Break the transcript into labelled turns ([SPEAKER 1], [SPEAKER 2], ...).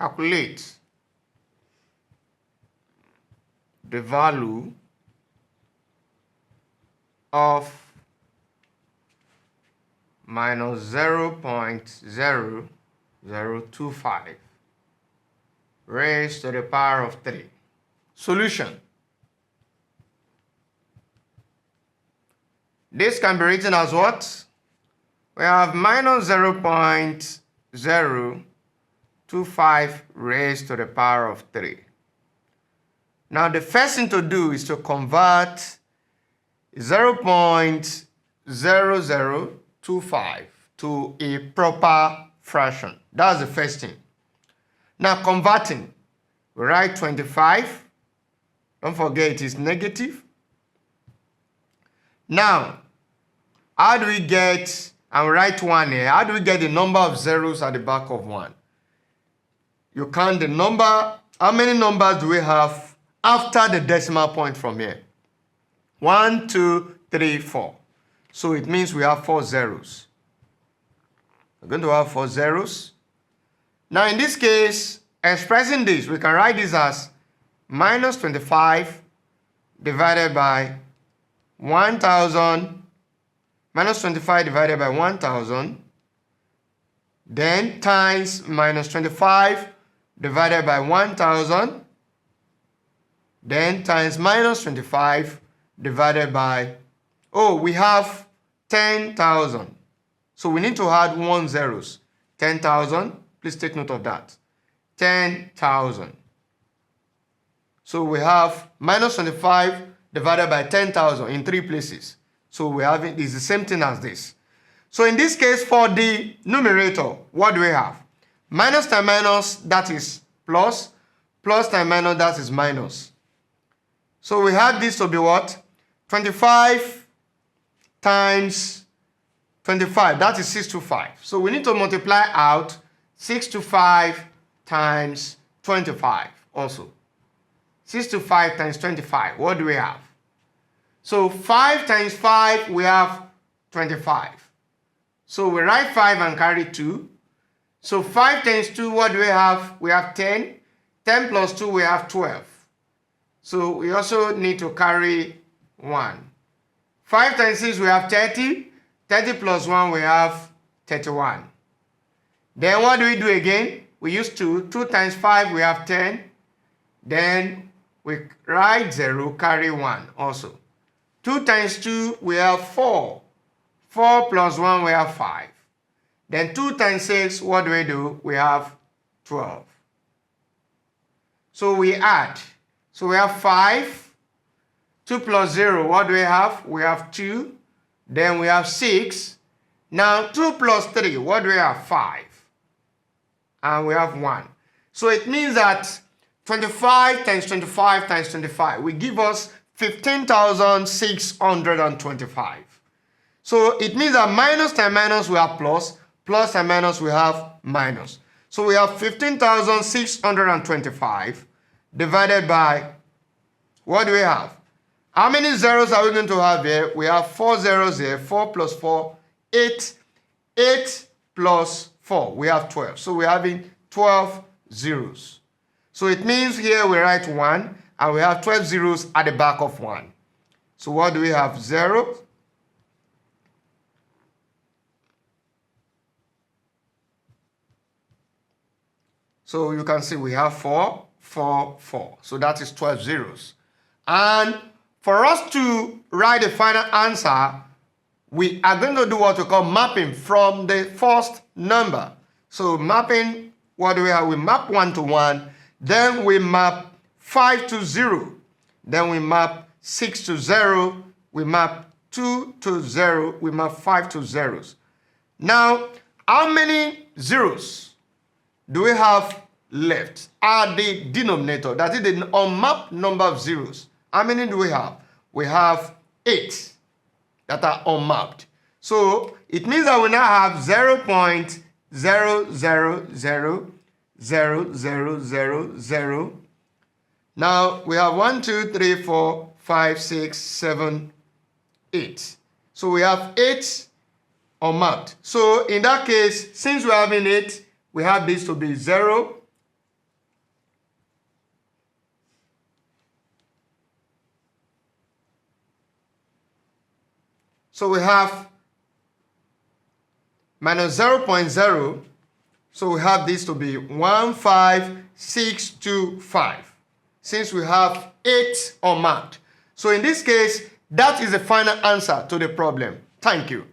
[SPEAKER 1] calculate the value of minus 0.0025 raised to the power of 3. Solution. This can be written as what? We have minus 0.025 raised to the power of 3. Now the first thing to do is to convert 0.0025 to a proper fraction. That's the first thing. Now converting, we write 25. Don't forget it is negative. Now, how do we get, and we write 1 here, how do we get the number of zeros at the back of 1? You count the number, how many numbers do we have after the decimal point from here? 1, 2, 3, 4. So it means we have 4 zeros. We're going to have 4 zeros. Now in this case, expressing this, we can write this as minus 25 divided by 1,000, minus 25 divided by 1,000, then times minus 25 divided by 1,000, then times minus 25 divided by, we have 10,000. So we need to add 1 zeros. 10,000, please take note of that. 10,000. So we have minus 25 divided by 10,000 in 3 places. So we have it is the same thing as this. So in this case, for the numerator, what do we have? Minus times minus, that is plus. Plus times minus, that is minus. So we have this to be what? 25 times 25, that is 625. So we need to multiply out 625 times 25 also. 625 times 25, what do we have? So 5 times 5, we have 25. So we write 5 and carry 2. So 5 times 2, what do we have? We have 10. 10 plus 2, we have 12. So we also need to carry 1. 5 times 6, we have 30. 30 plus 1, we have 31. Then what do we do again? We use 2. 2 times 5, we have 10. Then we write 0, carry 1 also. 2 times 2, we have 4. 4 plus 1, we have 5. Then 2 times 6, what do we do? We have 12. So we add. So we have 5. 2 plus 0, what do we have? We have 2. Then we have 6. Now 2 plus 3, what do we have? 5. And we have 1. So it means that 25 times 25 times 25 will give us 15,625. So it means that minus times minus we have plus, plus times minus we have minus. So we have 15,625 divided by, what do we have? How many zeros are we going to have here? We have 4 zeros here. 4 plus 4, 8. 8 plus 4, we have 12. So we're having 12 zeros. So it means here we write 1 and we have 12 zeros at the back of 1. So what do we have? 0. So you can see we have 4, 4, 4. So that is 12 zeros. And for us to write the final answer, we are going to do what we call mapping from the first number. So mapping, what do we have? We map 1 to 1. Then we map 5 to 0. Then we map 6 to 0. We map 2 to 0. We map 5 to zeros. Now, how many zeros do we have left at the denominator? That is the unmapped number of zeros. How many do we have? We have 8 that are unmapped. So it means that we now have 0.0000000. Now we have 1, 2, 3, 4, 5, 6, 7, 8. So we have 8 unmapped. So in that case, since we're having 8, we have this to be 0, So we have minus 0.0. So we have this to be 15625. Since we have 8 unmarked. So in this case, that is the final answer to the problem. Thank you.